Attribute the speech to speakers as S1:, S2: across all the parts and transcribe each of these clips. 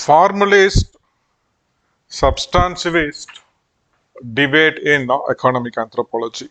S1: Formalist, substantivist debate in economic anthropology.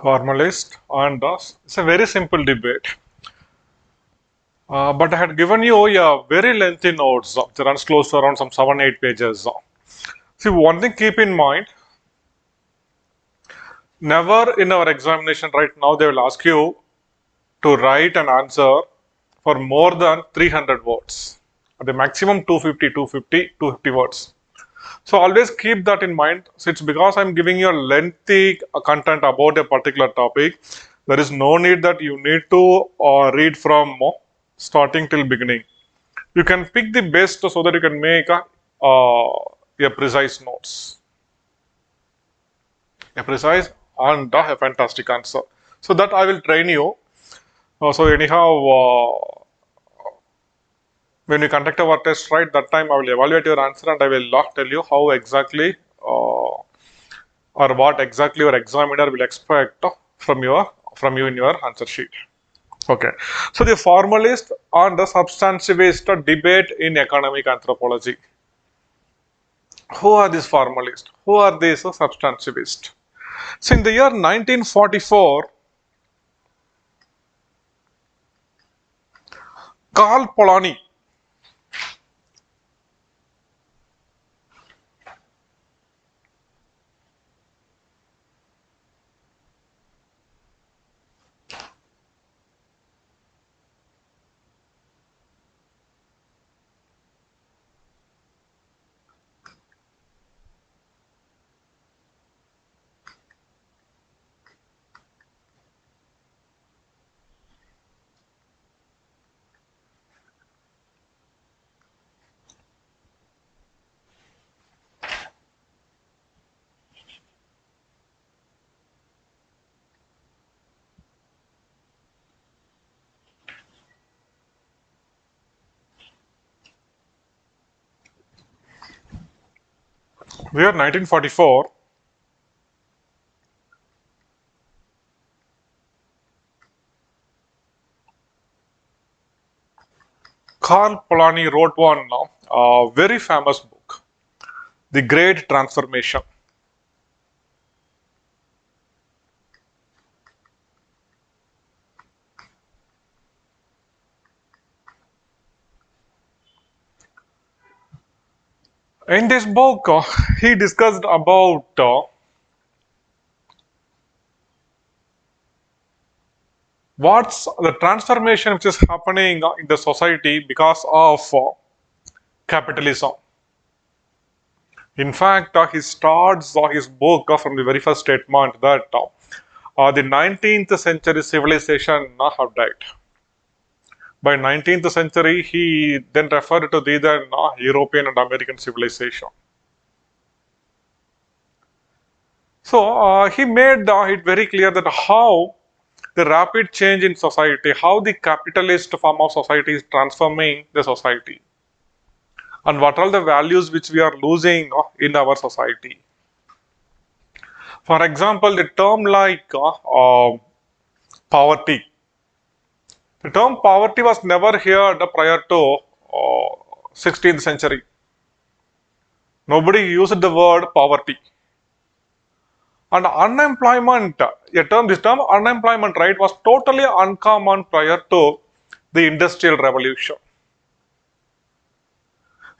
S1: Formalist and it's a very simple debate. But I had given you a very lengthy notes. It runs close to around some 7-8 pages. See, one thing keep in mind, never in our examination right now they will ask you to write an answer for more than 300 words. At the maximum 250 words. So always keep that in mind. So it's because I'm giving you a lengthy content about a particular topic. There is no need that you need to read from starting till beginning. You can pick the best so that you can make a precise notes. A precise and a fantastic answer. So that I will train you. So anyhow, when we conduct our test, right, that time I will evaluate your answer and I will tell you how exactly or what exactly your examiner will expect from you in your answer sheet. Okay, so the formalist and the substantivist debate in economic anthropology. Who are these formalists? Who are these substantivists? So in the year 1944, Carl Polanyi, the year 1944, Carl Polanyi wrote one very famous book, The Great Transformation. In this book, he discussed about what's the transformation which is happening in the society because of capitalism. In fact, he starts his book from the very first statement that the 19th century civilization have died. By 19th century, he then referred to the then European and American civilization. So he made it very clear that how the rapid change in society, how the capitalist form of society is transforming the society, and what are the values which we are losing in our society. For example, the term like poverty. The term poverty was never heard prior to 16th century. Nobody used the word poverty. And unemployment, this term unemployment, right, was totally uncommon prior to the Industrial Revolution.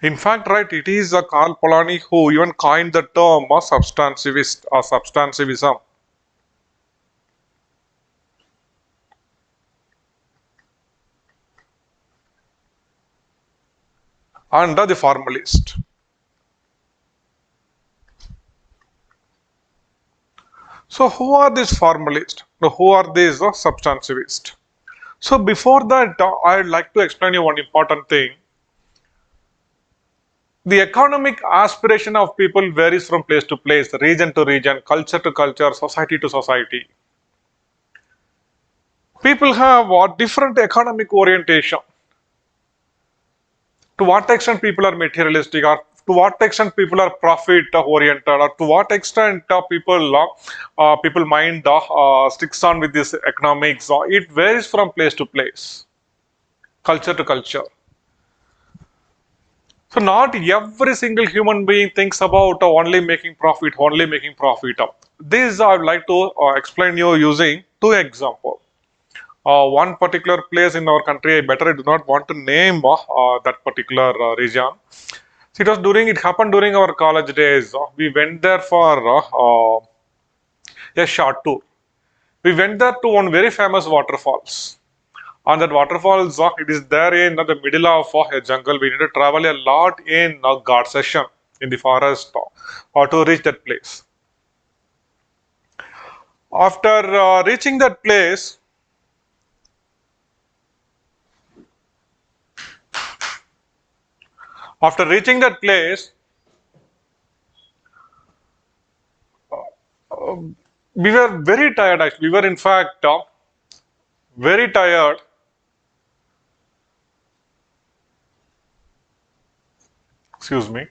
S1: In fact, right, it is Carl Polanyi who even coined the term substantivist or substantivism. And the formalist. So who are these formalists? Who are these substantivists? So before that, I'd like to explain you one important thing. The economic aspiration of people varies from place to place, region to region, culture to culture, society to society. People have a different economic orientation. To what extent people are materialistic, or to what extent people are profit oriented, or to what extent people mind sticks on with this economics. It varies from place to place, culture to culture. So not every single human being thinks about only making profit, only making profit. This I would like to explain you using two examples. One particular place in our country, I better do not want to name that particular region. So it happened during our college days. We went there for a short tour. We went there to one very famous waterfalls. On that waterfalls, it is there in the middle of a jungle. We need to travel a lot in guard session in the forest to reach that place. After reaching that place, after reaching that place, we were very tired actually. We were in fact very tired. Excuse me.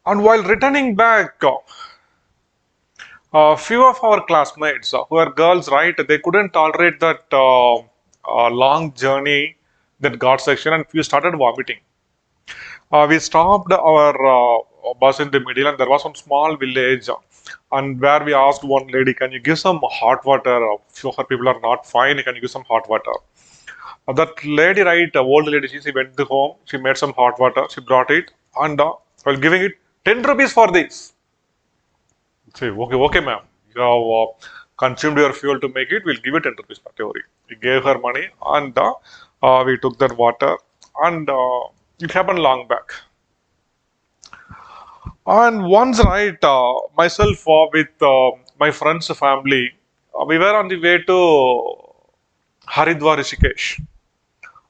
S1: And while returning back, a few of our classmates who are girls, right, they couldn't tolerate that long journey, that guard section, and we started vomiting. We stopped our bus in the middle, and there was some small village, and where we asked one lady, "Can you give some hot water? Few of her people are not fine. Can you give some hot water?" That lady, right, old lady, she went to home. She made some hot water. She brought it, and while giving it 10 rupees for this. Say, okay, okay, ma'am. You have consumed your fuel to make it. We'll give you 10 rupees, not to worry. We gave her money, and we took that water, and it happened long back. And once, right, myself with my friend's family, we were on the way to Haridwar, Rishikesh.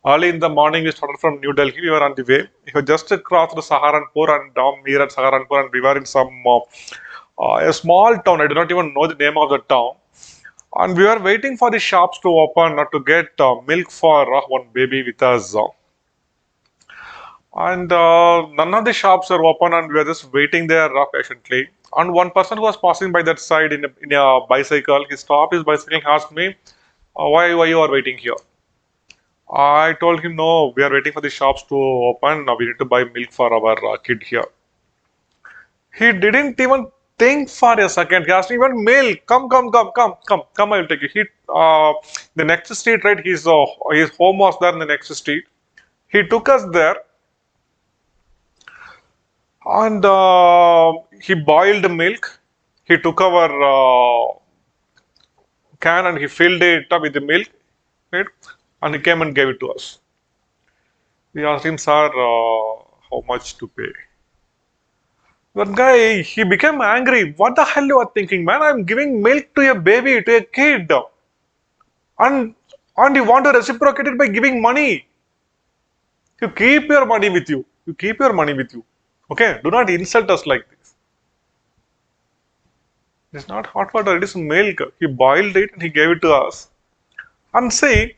S1: Early in the morning, we started from New Delhi. We were on the way. We had just crossed the Saharanpur and down near at Saharanpur, and we were in some a small town. I do not even know the name of the town. And we were waiting for the shops to open to get milk for one baby with us. And none of the shops are open, and we were just waiting there patiently. And one person who was passing by that side in a bicycle, he stopped his bicycle and asked me, why you are waiting here? I told him, no, we are waiting for the shops to open. Now we need to buy milk for our kid here. He didn't even think for a second. He asked me, "Even milk? Come, I will take you." The next street, right? His home was there in the next street. He took us there, and he boiled milk. He took our can and he filled it up with the milk, right? And he came and gave it to us. We asked him, "Sir, how much to pay?" That guy, he became angry. What the hell you are thinking, man? I'm giving milk to a baby, to a kid. And, and you want to reciprocate it by giving money. You keep your money with you. You keep your money with you. Okay? Do not insult us like this. It's not hot water, it is milk. He boiled it and he gave it to us. And see,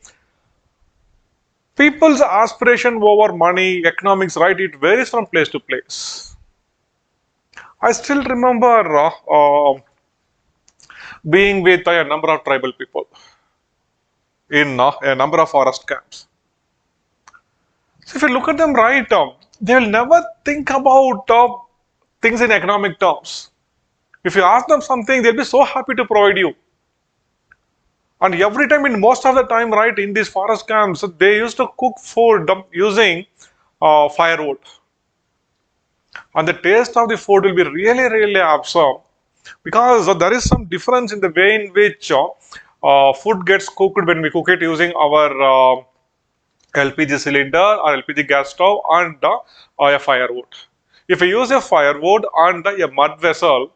S1: people's aspiration over money, economics, right? It varies from place to place. I still remember being with a number of tribal people in a number of forest camps. So if you look at them right, they will never think about things in economic terms. If you ask them something, they'll be so happy to provide you. And every time, in most of the time, right, in these forest camps, they used to cook food using firewood. And the taste of the food will be really, really awesome, because there is some difference in the way in which food gets cooked when we cook it using our LPG cylinder or LPG gas stove and a firewood. If we use a firewood and a mud vessel,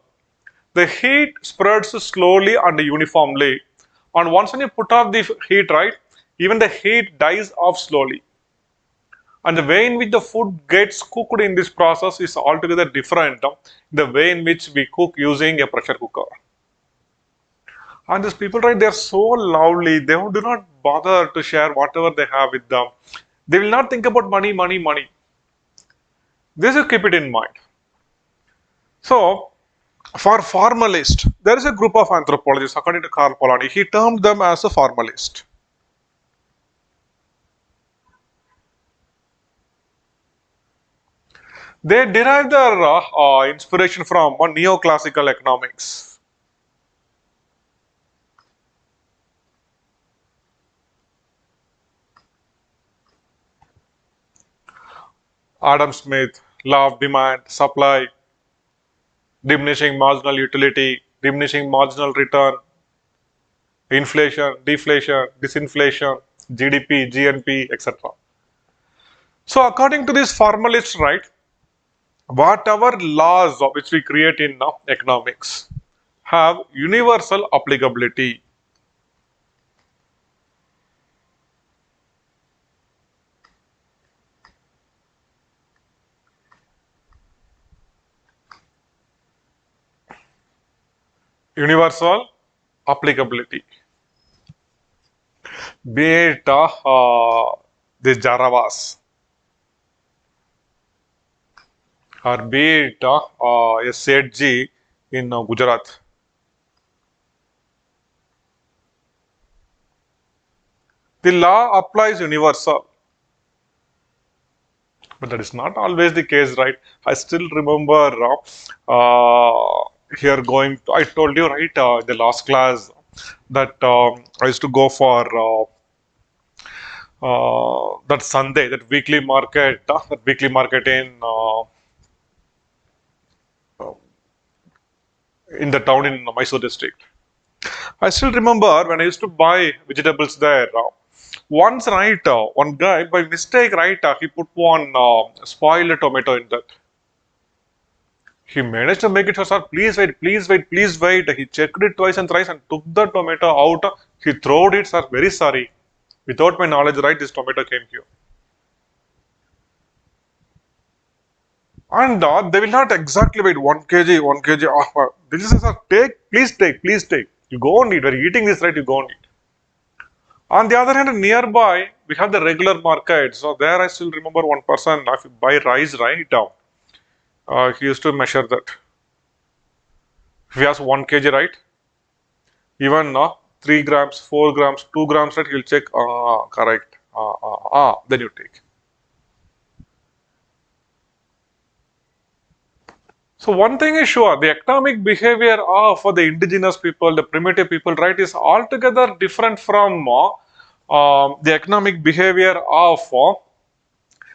S1: the heat spreads slowly and uniformly, And once when you put off the heat, right, even the heat dies off slowly. And the way in which the food gets cooked in this process is altogether different the way in which we cook using a pressure cooker. And these people, right, they're so lovely. They do not bother to share whatever they have with them. They will not think about money, money, money. This you keep it in mind. So, for formalist, there is a group of anthropologists, according to Karl Polanyi, he termed them as a formalist. They derive their inspiration from neoclassical economics. Adam Smith, law of demand, supply, diminishing marginal utility, diminishing marginal return, inflation, deflation, disinflation, GDP, GNP, etc. So according to these formalists, right, whatever laws which we create in economics have universal applicability. Universal applicability. Be it the Jaravas or be it a Sethji in Gujarat. The law applies universal, but that is not always the case, right? I still remember here going. I told you right in the last class that I used to go for that Sunday, that weekly market in the town in Mysore district. I still remember when I used to buy vegetables there. Once, right, one guy by mistake, right, he put one spoiled tomato in that. He managed to make it, sir, please wait, please wait, please wait. He checked it twice and thrice and took the tomato out. He threw it, sir, very sorry. Without my knowledge, right, this tomato came here. And they will not exactly wait 1 kg, 1 kg. This is, sir, take, please take, please take. You go on eat. When you're eating this, right, you go on eat. On the other hand, nearby, we have the regular market. So there I still remember one person, if you buy rice, right, he used to measure that. If he has 1 kg, right, even 3 grams, 4 grams, 2 grams, right, he'll check, correct, then you take. So one thing is sure, the economic behavior of the indigenous people, the primitive people, right, is altogether different from the economic behavior of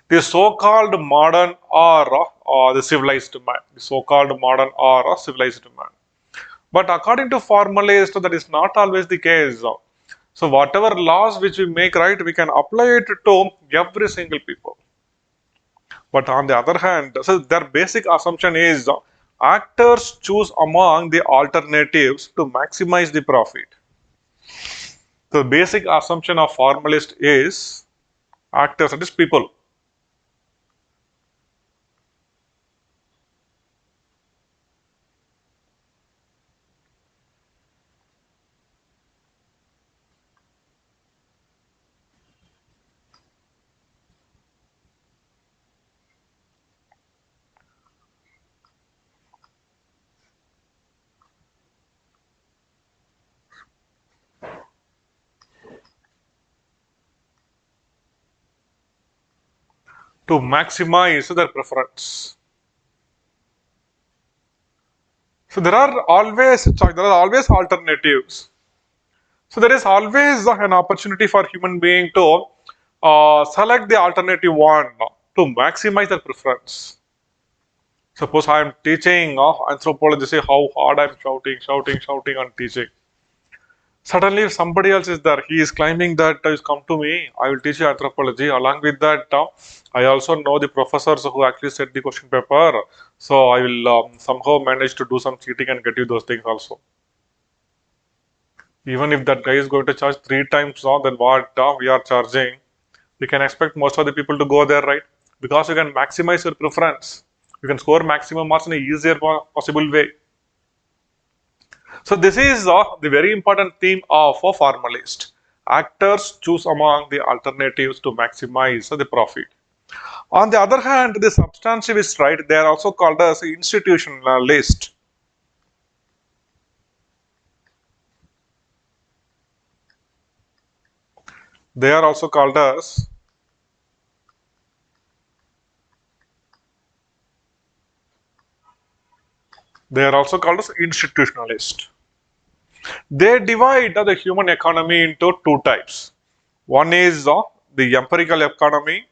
S1: the so-called modern or the civilized man, the so-called modern or civilized man. But according to formalists, that is not always the case. So whatever laws which we make, right, we can apply it to every single people. But on the other hand, so their basic assumption is actors choose among the alternatives to maximize the profit. The basic assumption of formalist is actors, that is people. To maximize their preference. So there are always alternatives. So there is always an opportunity for human being to select the alternative one to maximize their preference. Suppose I am teaching anthropology, say how hard I am shouting and teaching. Suddenly, if somebody else is there, he is claiming that he's come to me, I will teach you anthropology. Along with that, I also know the professors who actually set the question paper. So I will somehow manage to do some cheating and get you those things also. Even if that guy is going to charge three times than what we are charging, we can expect most of the people to go there, right? Because you can maximize your preference. You can score maximum marks in a easier possible way. So this is the very important theme of a formalist. Actors choose among the alternatives to maximize the profit. On the other hand, the substantivists, right, they are also called as institutionalist. They are also called as institutionalist. They divide the human economy into two types. One is the empirical economy.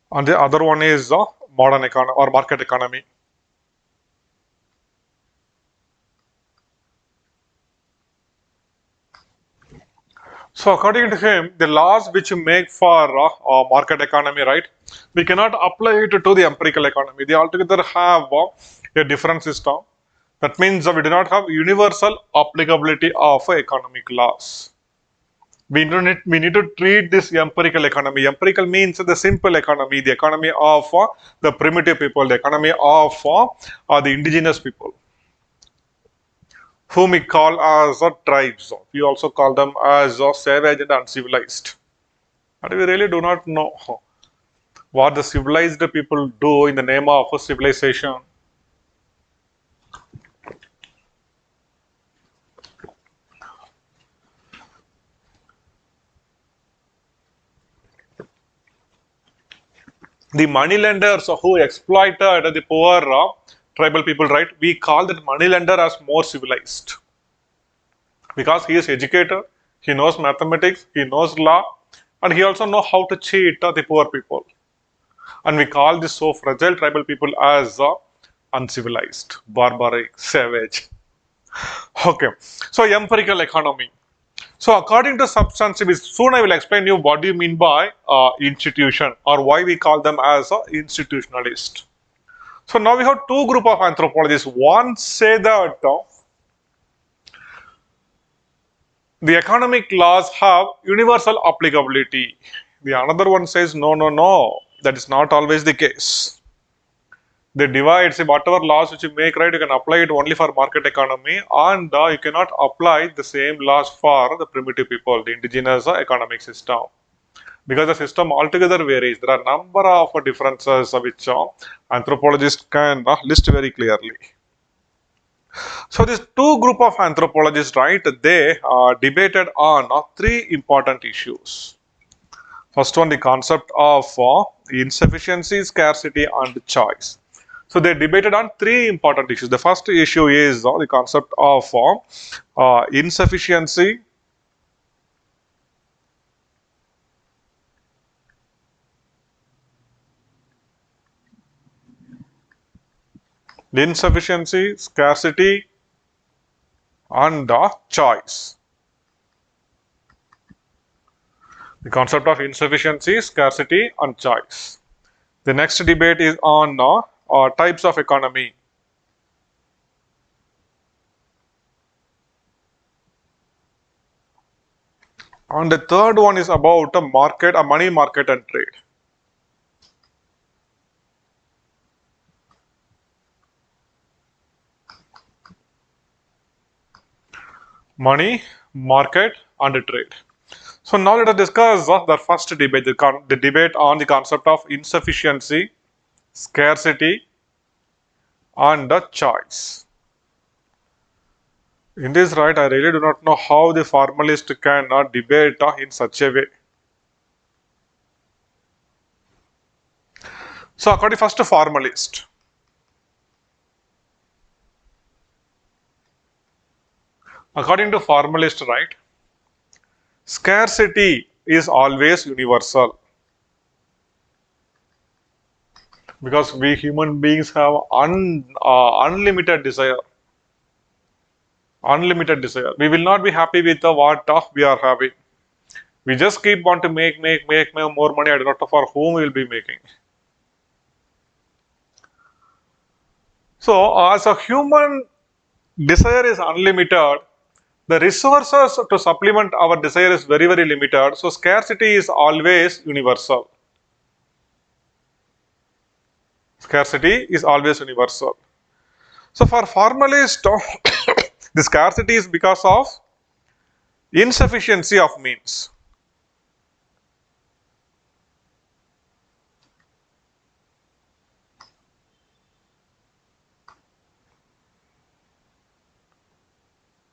S1: And the other one is modern economy or market economy. So according to him, the laws which you make for market economy, right, we cannot apply it to the empirical economy. They altogether have a different system. That means we do not have universal applicability of economic laws. We need to treat this empirical economy. Empirical means the simple economy, the economy of the primitive people, the economy of the indigenous people, whom we call as tribes. We also call them as savage and uncivilized. And we really do not know what the civilized people do in the name of civilization. The money lenders who exploited the poor tribal people, right? We call that money lender as more civilized because he is educated, he knows mathematics, he knows law, and he also know how to cheat the poor people. And we call this so fragile tribal people as uncivilized, barbaric, savage. Okay, so empirical economy. So according to substantivists, soon I will explain you what do you mean by institution or why we call them as institutionalist. So now we have two group of anthropologists. One say that the economic laws have universal applicability. The another one says no, no, no. That is not always the case. They divide, say whatever laws which you make, right, you can apply it only for market economy and you cannot apply the same laws for the primitive people, the indigenous economic system. Because the system altogether varies. There are a number of differences which anthropologists can list very clearly. So these two group of anthropologists, right, they debated on three important issues. First one, the concept of insufficiency, scarcity and choice. So they debated on three important issues. The first issue is the concept of insufficiency, scarcity and choice. The concept of insufficiency, scarcity and choice. The next debate is on types of economy. And the third one is about a market, a money market and trade. Money, market and trade. So now let us discuss the first debate, the debate on the concept of insufficiency, scarcity and the choice. In this, right, I really do not know how the formalist can debate in such a way. So So according first to formalist. According to formalist, right, scarcity is always universal because we human beings have unlimited desire. Unlimited desire. We will not be happy with the what we are having. We just keep want to make more money. I don't know for whom we will be making. So as a human, desire is unlimited. The resources to supplement our desire is very limited. So scarcity is always universal. Scarcity is always universal. So for formalist, the scarcity is because of insufficiency of means.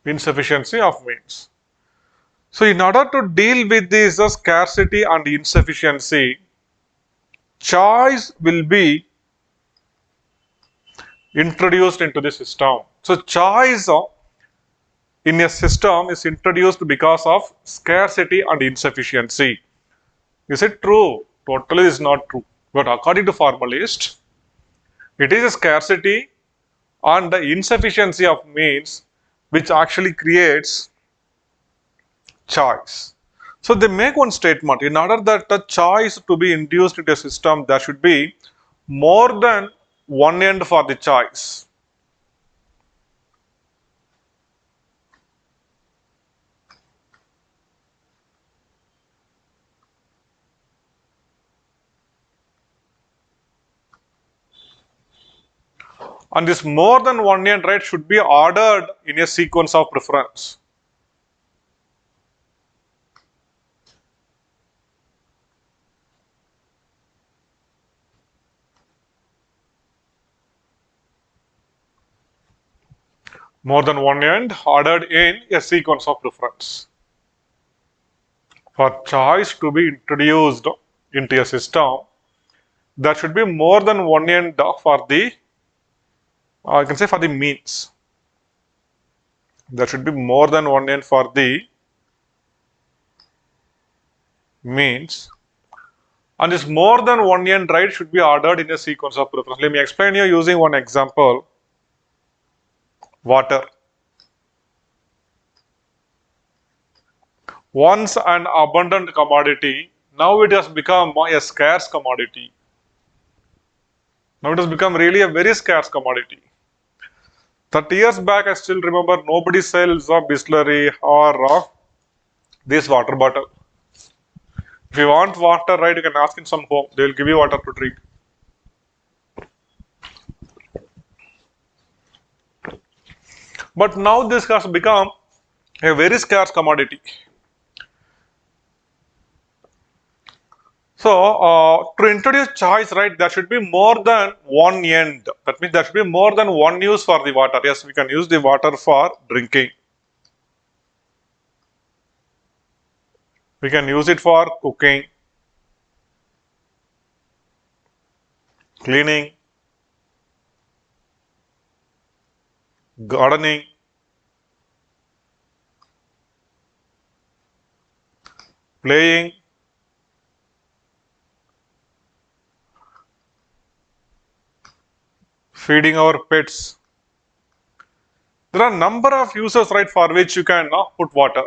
S1: Insufficiency of means. So in order to deal with this scarcity and insufficiency, choice will be introduced into the system. So choice in a system is introduced because of scarcity and insufficiency. Is it true? Totally is not true. But according to formalist, it is a scarcity and the insufficiency of means which actually creates choice. So they make one statement, in order that the choice to be induced into a system, there should be more than one end for the choice. And this more than one end, right, should be ordered in a sequence of preference. More than one end ordered in a sequence of preference. For choice to be introduced into a system, there should be more than one end for the, I can say for the means. There should be more than one end for the means. And this more than one end, right, should be ordered in a sequence of preference. Let me explain you using one example. Water. Once an abundant commodity, now it has become a scarce commodity. Now it has become really a very scarce commodity. 30 years back, I still remember nobody sells a Bisleri or this water bottle. If you want water, right, you can ask in some home. They will give you water to drink. But now this has become a very scarce commodity. So, to introduce choice, right, there should be more than one end. That means there should be more than one use for the water. Yes, we can use the water for drinking. We can use it for cooking, cleaning, gardening, playing, feeding our pets. There are a number of uses, right, for which you can put water.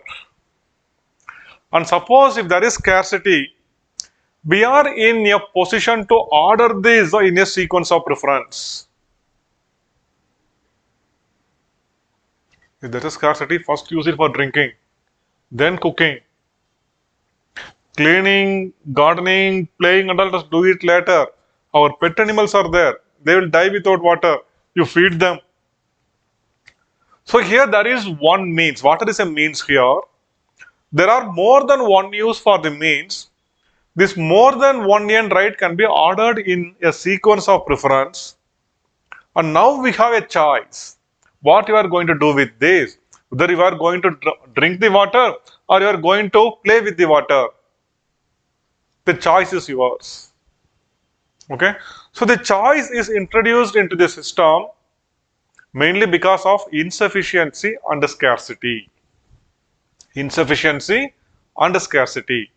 S1: And suppose if there is scarcity, we are in a position to order this in a sequence of preference. If there is scarcity, first use it for drinking, then cooking, cleaning, gardening, playing, and all, just do it later. Our pet animals are there. They will die without water. You feed them. So here there is one means. Water is a means here. There are more than one use for the means. This more than one end, right, can be ordered in a sequence of preference. And now we have a choice. What you are going to do with this? Whether you are going to drink the water or you are going to play with the water. The choice is yours. Okay, so the choice is introduced into the system mainly because of insufficiency and scarcity. Insufficiency and scarcity.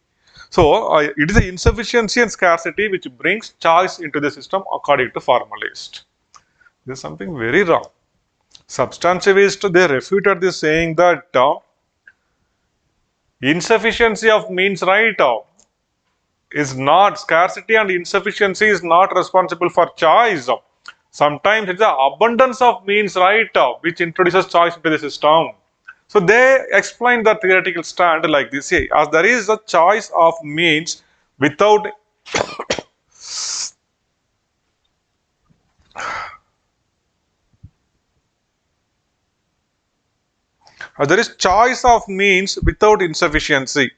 S1: So it is the insufficiency and scarcity which brings choice into the system according to formalist. This is something very wrong. Substantivist, they refuted this saying that insufficiency of means right is not, scarcity and insufficiency is not responsible for choice. Sometimes it's the abundance of means right which introduces choice into the system. So they explain the theoretical stand like this: as there is a choice of means without there is choice of means without insufficiency.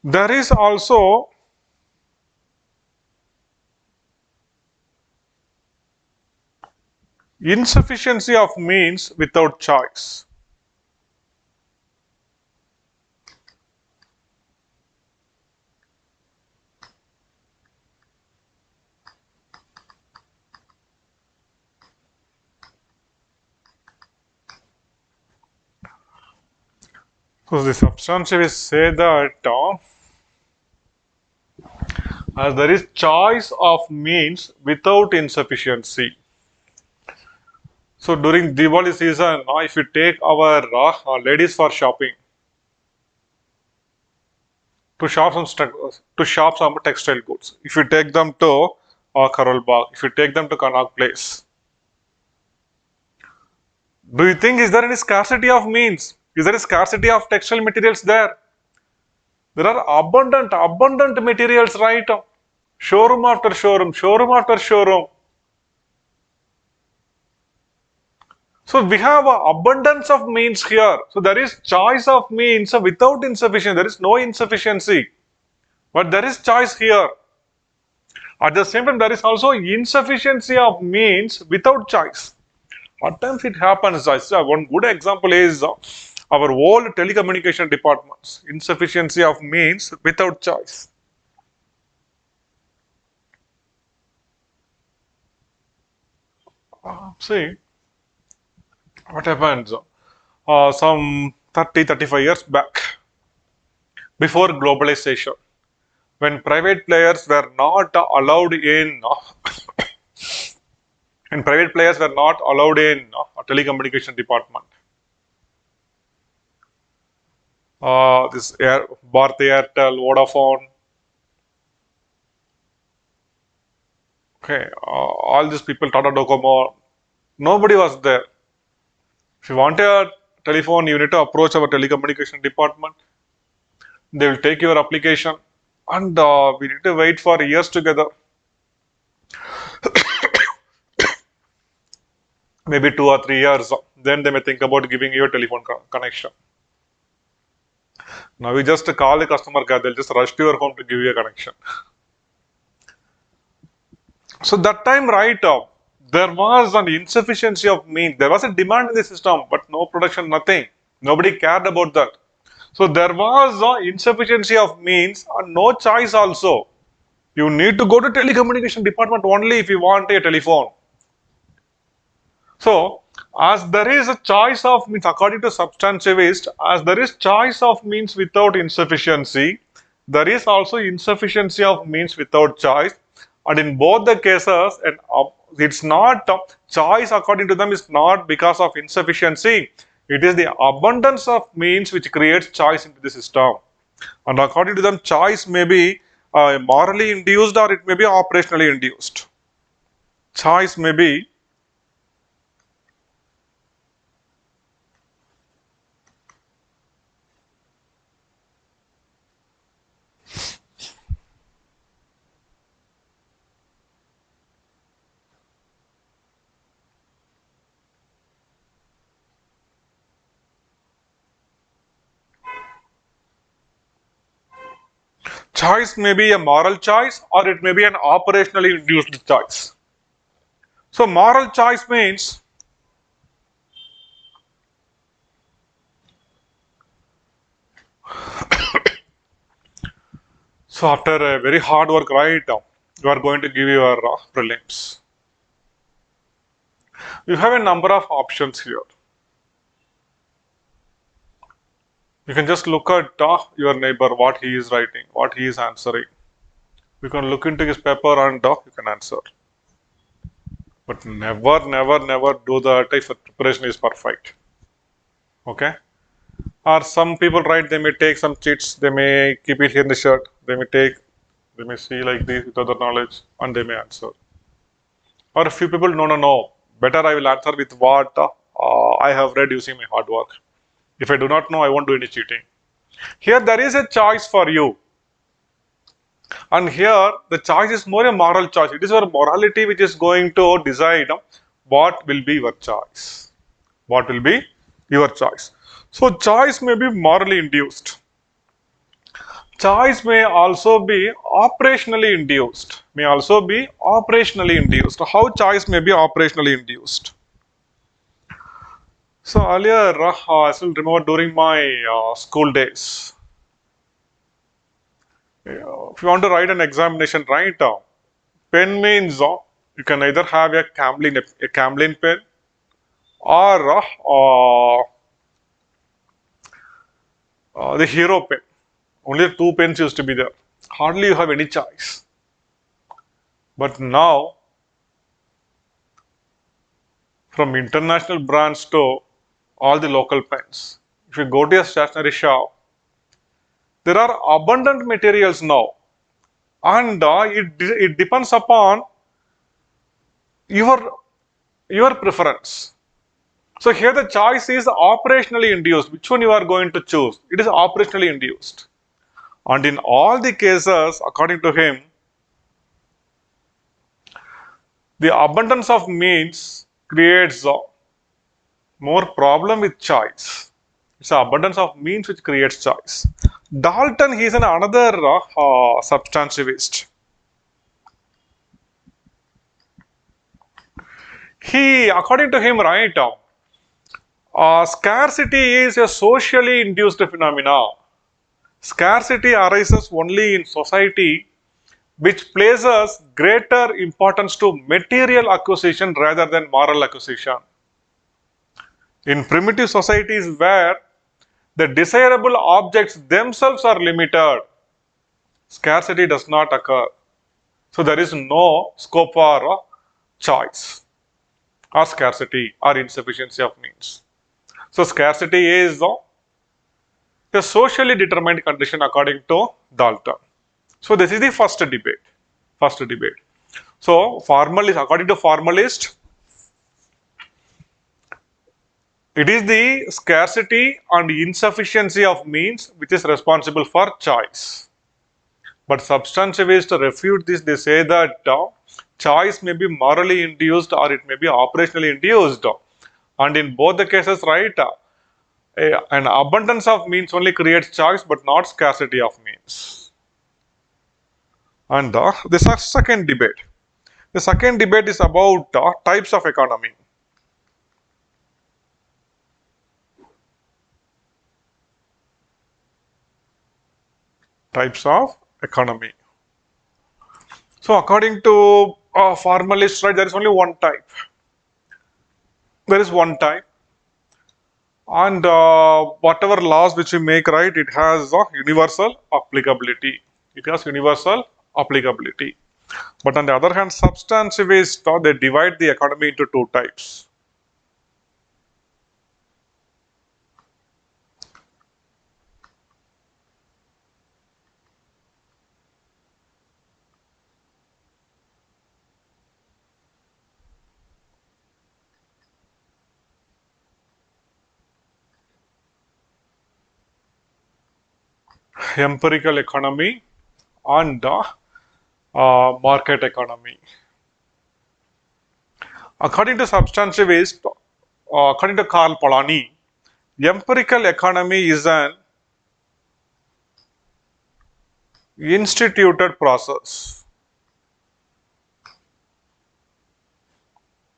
S1: There is also insufficiency of means without choice. So the substantivists say that as there is choice of means without insufficiency. So during Diwali season, if you take our ladies for shopping, to shop some textile goods, if you take them to Karol Bagh, if you take them to Connaught Place, do you think is there any scarcity of means? Is there a scarcity of textile materials there? There are abundant materials, right? Showroom after showroom, showroom after showroom. So we have abundance of means here. So there is choice of means without insufficiency. There is no insufficiency, but there is choice here. At the same time, there is also insufficiency of means without choice. At times it happens. One good example is our whole telecommunication departments. Insufficiency of means without choice. See what happens some 35 years back, before globalization, when private players were not allowed in and private players were not allowed in a telecommunication department. This Bharti Airtel, Vodafone, okay, all these people, Tata Docomo, nobody was there. If you want a telephone, you need to approach our telecommunication department. They will take your application, and we need to wait for years together. Maybe 2 or 3 years. Then they may think about giving you a telephone connection. Now we just call the customer care, they'll just rush to your home to give you a connection. So that time, right, there was an insufficiency of means. There was a demand in the system, but no production, nothing. Nobody cared about that. So there was insufficiency of means and no choice also. You need to go to telecommunication department only if you want a telephone. So as there is a choice of means, according to substantivist, as there is choice of means without insufficiency, there is also insufficiency of means without choice. And in both the cases, and it's not choice according to them is not because of insufficiency. It is the abundance of means which creates choice into the system. And according to them, choice may be morally induced or it may be operationally induced. Choice may be choice may be a moral choice or it may be an operationally induced choice. So moral choice means so after a very hard work, right, you are going to give your prelims. You have a number of options here. You can just look at your neighbor, what he is writing, what he is answering. You can look into his paper and you can answer. But never, never, never do that if the preparation is perfect. Okay? Or some people write, they may take some cheats, they may keep it here in the shirt, they may see like this with other knowledge and they may answer. Or a few people, no, no, no, better I will answer with what I have read using my hard work. If I do not know, I won't do any cheating. Here there is a choice for you. And here the choice is more a moral choice. It is your morality which is going to decide what will be your choice. What will be your choice. So choice may be morally induced. Choice may also be operationally induced. May also be operationally induced. How choice may be operationally induced? So earlier, I still remember during my school days, if you want to write an examination, write pen means you can either have a Camlin pen or the Hero pen. Only two pens used to be there. Hardly you have any choice. But now, from international brands to all the local pens, if you go to a stationery shop, there are abundant materials now, and it depends upon your preference. So here the choice is operationally induced. Which one you are going to choose? It is operationally induced. And in all the cases, according to him, the abundance of means creates more problem with choice. It's the abundance of means which creates choice. Dalton, he is another substantivist. He, according to him, right, scarcity is a socially induced phenomena. Scarcity arises only in society which places greater importance to material acquisition rather than moral acquisition. In primitive societies where the desirable objects themselves are limited, scarcity does not occur. So there is no scope for choice or scarcity or insufficiency of means. So scarcity is a socially determined condition according to Dalton. So this is the first debate. First debate. So formalist, according to formalist, it is the scarcity and insufficiency of means which is responsible for choice. But substantivists refute this. They say that choice may be morally induced or it may be operationally induced. And in both the cases, right, an abundance of means only creates choice but not scarcity of means. And this is second debate. The second debate is about types of economy. Types of economy. So according to formalists, right, there is only one type. There is one type. And whatever laws which we make, right, it has universal applicability. It has universal applicability. But on the other hand, substantivists, they divide the economy into two types. Empirical economy and market economy. According to substantivists, according to Karl Polanyi, empirical economy is an Instituted process.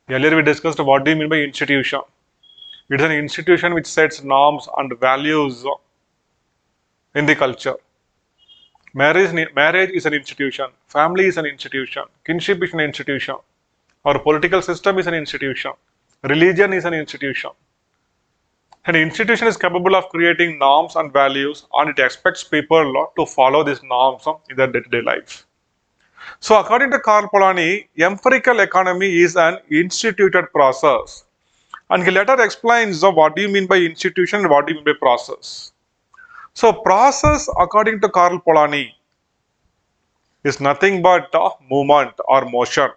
S1: Earlier we discussed what do you mean by institution. It is an institution which sets norms and values in the culture. Marriage is an institution. Family is an institution. Kinship is an institution. Our political system is an institution. Religion is an institution. An institution is capable of creating norms and values, and it expects people to follow these norms in their day-to-day life. So, according to Karl Polanyi, empirical economy is an instituted process. And he later explains what do you mean by institution and what do you mean by process. So, process, according to Karl Polanyi, is nothing but movement or motion.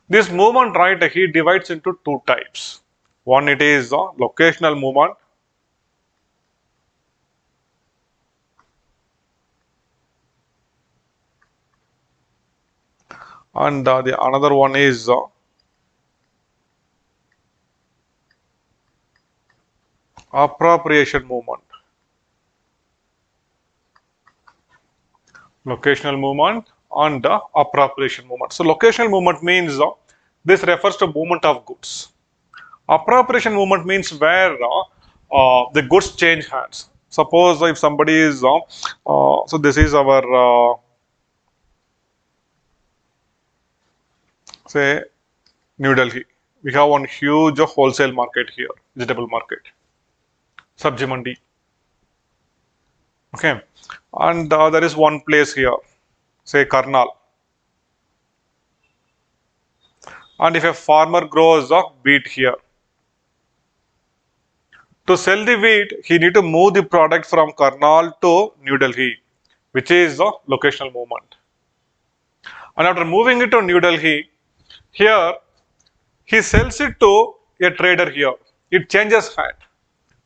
S1: This movement, right, he divides into two types. One, it is locational movement, and the another one is appropriation movement. Locational movement and appropriation movement. So, locational movement means this refers to movement of goods. Appropriation movement means where the goods change hands. Suppose if somebody is, so this is our, say, New Delhi. We have one huge wholesale market here, vegetable market, Sabji Mandi. Okay, and there is one place here, say Karnal. And if a farmer grows wheat here, to sell the wheat, he need to move the product from Karnal to New Delhi, which is the locational movement. And after moving it to New Delhi, here he sells it to a trader here. It changes hand.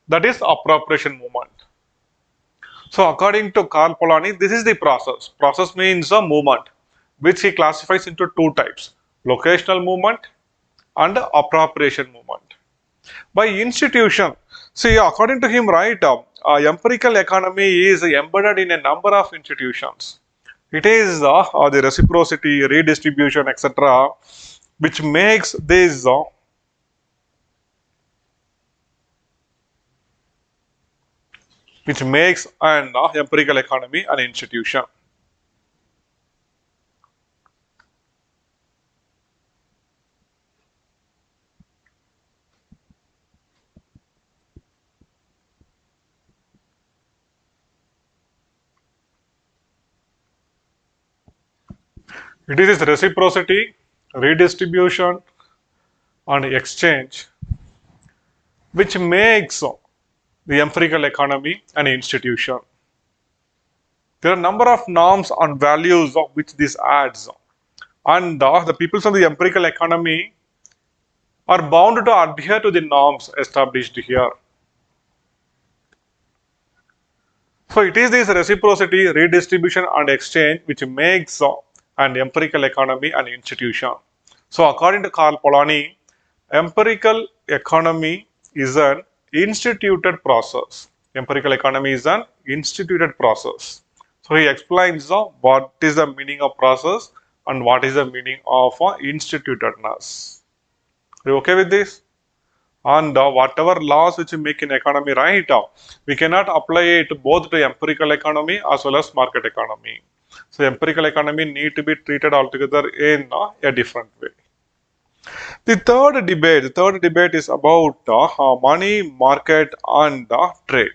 S1: That is appropriation movement. So according to Karl Polanyi, this is the process. Process means a movement, which he classifies into two types: locational movement and appropriation movement. By institution, see, according to him, right, empirical economy is embedded in a number of institutions. It is the reciprocity, redistribution, etc., which makes this which makes an empirical economy an institution. It is this reciprocity, redistribution, and exchange which makes the empirical economy an institution. There are a number of norms and values of which this adds, and the people from the empirical economy are bound to adhere to the norms established here. So it is this reciprocity, redistribution, and exchange which makes an empirical economy an institution. So according to Karl Polanyi, empirical economy is an instituted process. Empirical economy is an instituted process. So he explains what is the meaning of process and what is the meaning of institutedness. Are you okay with this? And whatever laws which we make in economy, right, we cannot apply it both to empirical economy as well as market economy. So empirical economy need to be treated altogether in a different way. The third debate is about money, market, and trade.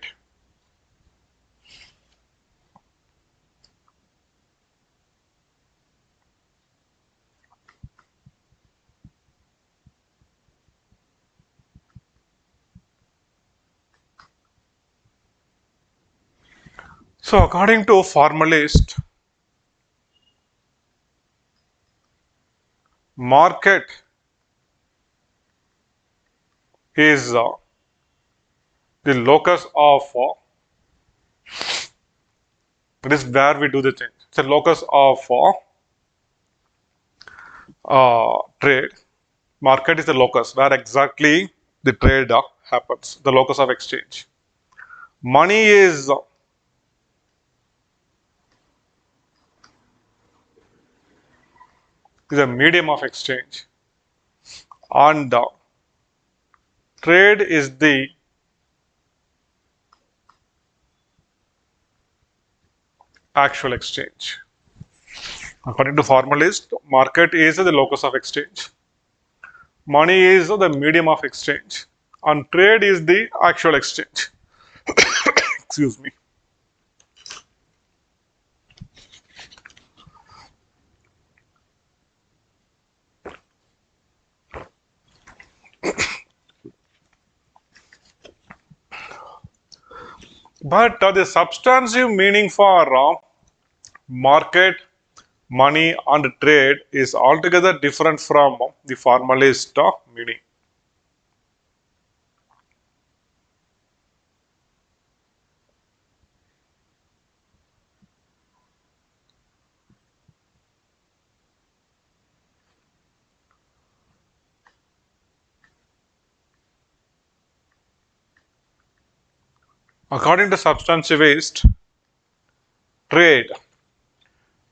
S1: So according to formalist, market is the locus of it is where we do the thing. It's a locus of trade. Market is the locus where exactly the trade happens, the locus of exchange. Money is a medium of exchange, and trade is the actual exchange. According to formalist, market is the locus of exchange. Money is the medium of exchange, and trade is the actual exchange. Excuse me. But the substantive meaning for market, money, and trade is altogether different from the formalist meaning. According to substantivist, trade.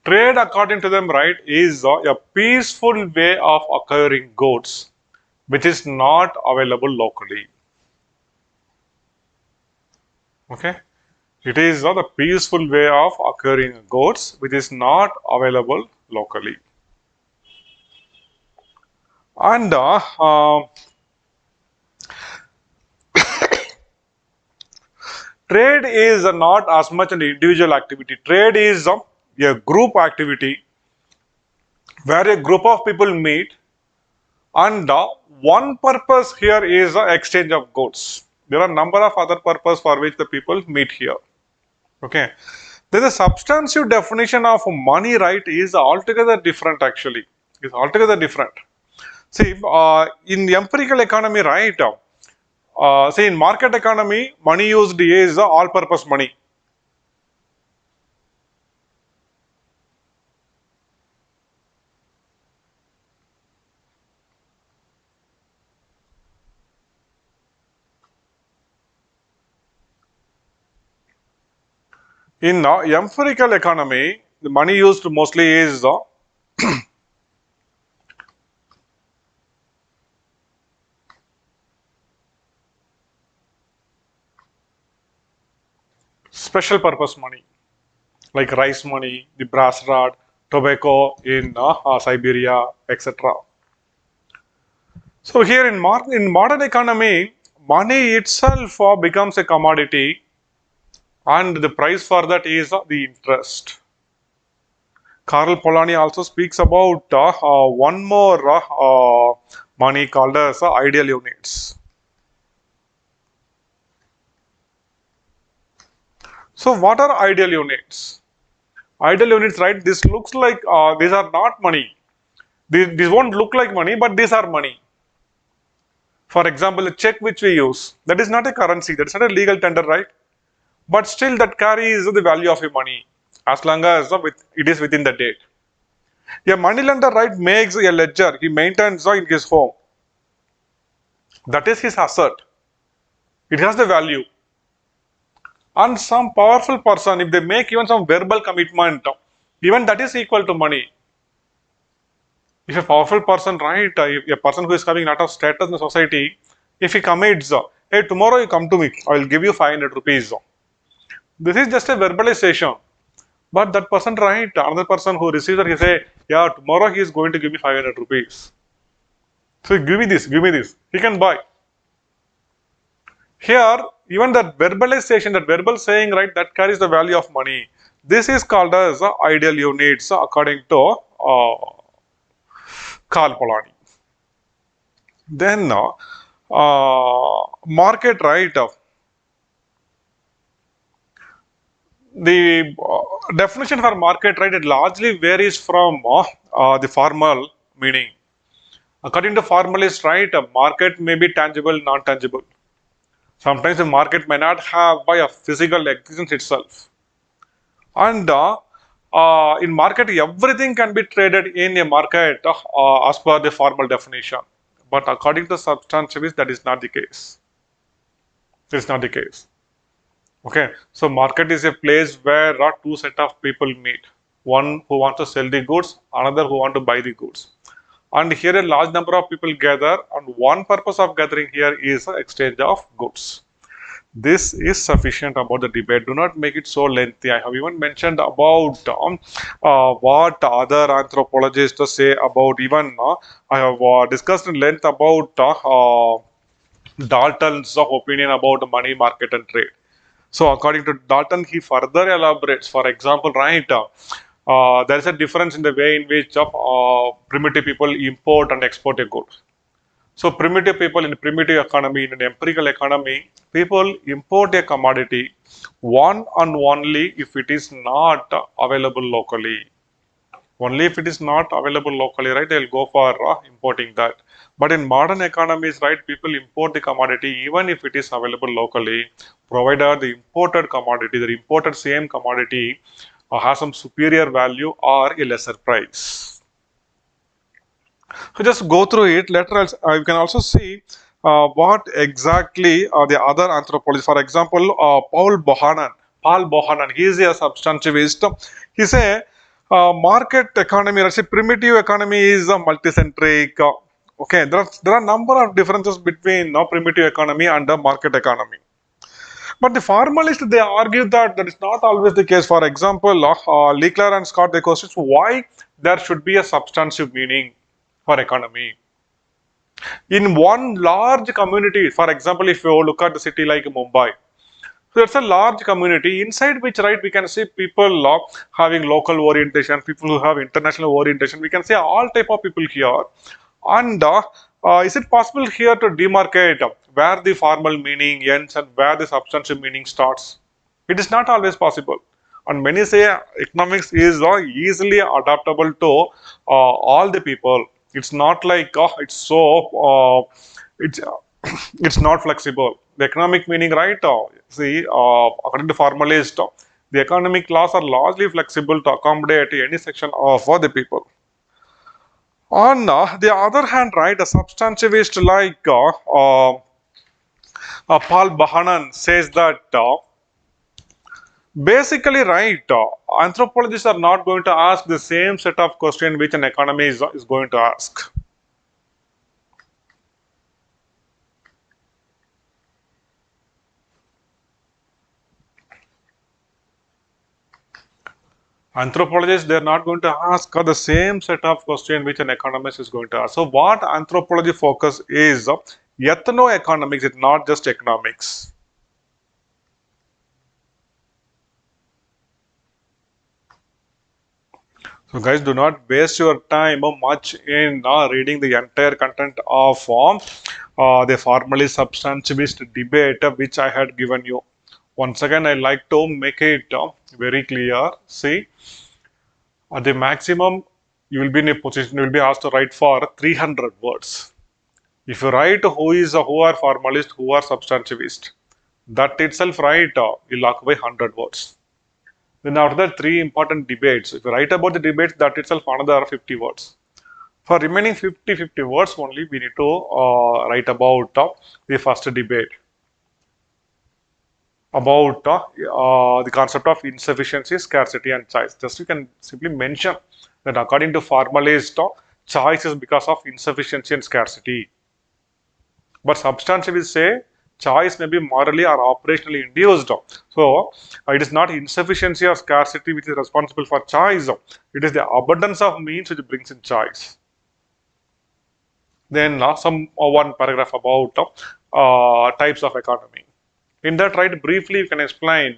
S1: Trade, according to them, right, is a peaceful way of acquiring goods which is not available locally. Okay, it is the peaceful way of acquiring goods which is not available locally. And trade is not as much an individual activity. Trade is a group activity where a group of people meet, and one purpose here is the exchange of goods. There are a number of other purposes for which the people meet here. Okay, then the substantive definition of money, right, is altogether different. Actually, is altogether different. See, in the empirical economy, right, see, in market economy, money used is all-purpose money. In empirical economy, the money used mostly is special purpose money, like rice money, the brass rod, tobacco in Siberia, etc. So here in modern economy, money itself becomes a commodity, and the price for that is the interest. Karl Polanyi also speaks about one more money called as ideal units. So what are ideal units? Ideal units, right? This looks like these are not money. These won't look like money, but these are money. For example, a check which we use, that is not a currency, that is not a legal tender, right? But still that carries the value of a money as long as it is within the date. A money lender, right, makes a ledger, he maintains in his home. That is his asset. It has the value. And some powerful person, if they make even some verbal commitment, even that is equal to money. If a powerful person, right, if a person who is having a lot of status in the society, if he commits, hey, tomorrow you come to me, I will give you 500 rupees. This is just a verbalization. But that person, right, another person who receives that, he say, yeah, tomorrow he is going to give me 500 rupees. So give me this, he can buy. Here, even that verbalization, that verbal saying, right, that carries the value of money. This is called as ideal units according to Karl Polanyi. Then market, right, the definition for market, right, it largely varies from the formal meaning. According to formalists, right, a market may be tangible, non-tangible. Sometimes the market may not have by a physical existence itself. And in market, everything can be traded in a market as per the formal definition. But according to substantivists, that is not the case. It is not the case. Okay, so market is a place where two set of people meet. One who wants to sell the goods, another who want to buy the goods. And here a large number of people gather, and one purpose of gathering here is exchange of goods. This is sufficient about the debate. Do not make it so lengthy. I have even mentioned about what other anthropologists say about even I have discussed in length about Dalton's opinion about money, market and trade. So according to Dalton, he further elaborates. For example, right, there is a difference in the way in which primitive people import and export a good. So primitive people in primitive economy, in an empirical economy, people import a commodity one and only if it is not available locally. Only if it is not available locally, right, they'll go for importing that. But in modern economies, right, people import the commodity even if it is available locally, provided the imported commodity, the imported same commodity has some superior value or a lesser price. So just go through it. Later, you can also see what exactly the other anthropologists, for example, Paul Bohannan. Paul Bohannan, he is a substantivist. He say market economy, let's say primitive economy is multicentric. Okay, there are number of differences between primitive economy and the market economy. But the formalists, they argue that that is not always the case. For example, Lickler and Scott, they question why there should be a substantive meaning for economy. In one large community, for example, if you look at the city like Mumbai, so it's a large community inside which, right, we can see people having local orientation, people who have international orientation. We can see all type of people here. And is it possible here to demarcate where the formal meaning ends and where the substantive meaning starts? It is not always possible. And many say economics is easily adaptable to all the people. It's not like it's so it's it's not flexible. The economic meaning, right? See, according to formalists, the economic laws are largely flexible to accommodate any section of the people. On the other hand, right, a substantivist like Paul Bohannan says that basically, right, anthropologists are not going to ask the same set of questions which an economy is going to ask. Anthropologists, they are not going to ask the same set of questions which an economist is going to ask. So what anthropology focus is ethno-economics, it's not just economics. So guys, do not waste your time much in reading the entire content of the formalist substantivist debate which I had given you. Once again, I like to make it very clear. See, at the maximum, you will be in a position, you will be asked to write for 300 words. If you write who are formalist, who are substantivist, that itself, right, will occupy 100 words. Then after that, three important debates. If you write about the debates, that itself another 50 words. For remaining 50 words only, we need to write about the first debate. About the concept of insufficiency, scarcity and choice. Just you can simply mention that according to formalist, choice is because of insufficiency and scarcity. But substantivists say choice may be morally or operationally induced. So it is not insufficiency or scarcity which is responsible for choice. It is the abundance of means which brings in choice. Then some one paragraph about types of economy. In that, right, briefly you can explain.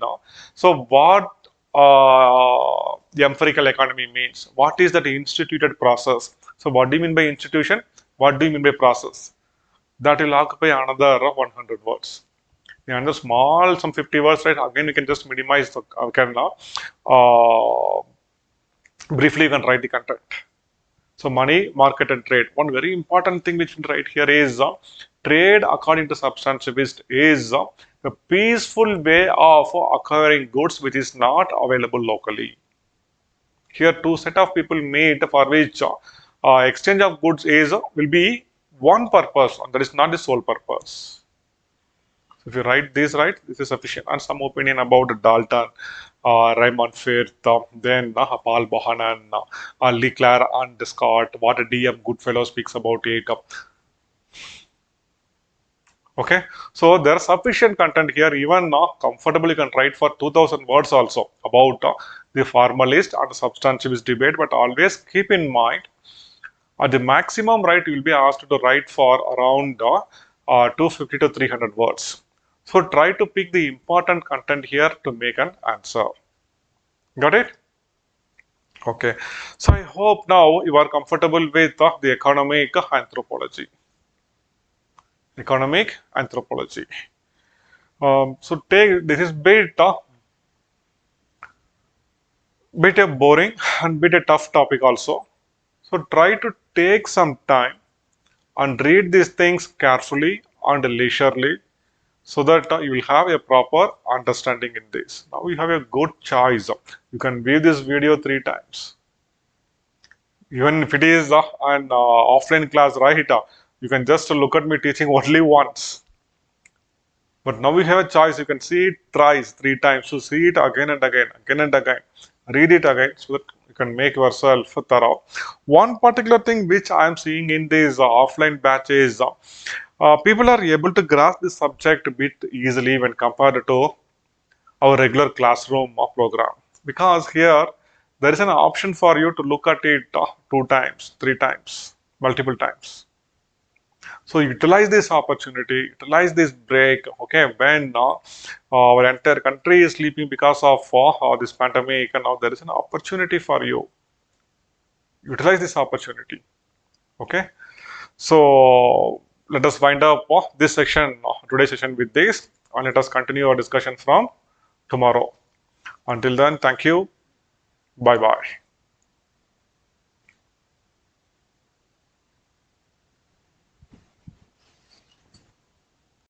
S1: So what the empirical economy means. What is that instituted process? So what do you mean by institution? What do you mean by process? That will occupy another 100 words. And the small, some 50 words, right? Again, we can just minimize the briefly you can write the content. So money, market and trade. One very important thing which we write here is trade according to substantivist is a peaceful way of acquiring goods which is not available locally. Here two set of people meet for which exchange of goods is will be one purpose, and that is not the sole purpose. So if you write this right, this is sufficient. And some opinion about Dalton, Raymond Firth, then Paul Bohannan, Leclerc and Scott, what a DM Goodfellow speaks about it. Okay, so there is sufficient content here. Even comfortably you can write for 2000 words also about the formalist and substantivist debate, but always keep in mind at the maximum, right, you will be asked to write for around 250 to 300 words. So try to pick the important content here to make an answer. Got it? Okay. So I hope now you are comfortable with the economic anthropology. Economic anthropology. So take this is bit a boring and bit a tough topic also. So try to take some time and read these things carefully and leisurely so that you will have a proper understanding in this. Now you have a good choice. You can view this video 3 times. Even if it is an offline class, right? You can just look at me teaching only once. But now we have a choice. You can see it thrice, 3 times. So see it again and again, again and again. Read it again so that you can make yourself thorough. One particular thing which I am seeing in these offline batches, people are able to grasp this subject a bit easily when compared to our regular classroom program. Because here there is an option for you to look at it 2 times, 3 times, multiple times. So utilize this opportunity, utilize this break. Okay, when our entire country is sleeping because of this pandemic, and now there is an opportunity for you. Utilize this opportunity. Okay, so let us wind up this section, today's session with this, and let us continue our discussion from tomorrow. Until then, thank you. Bye bye.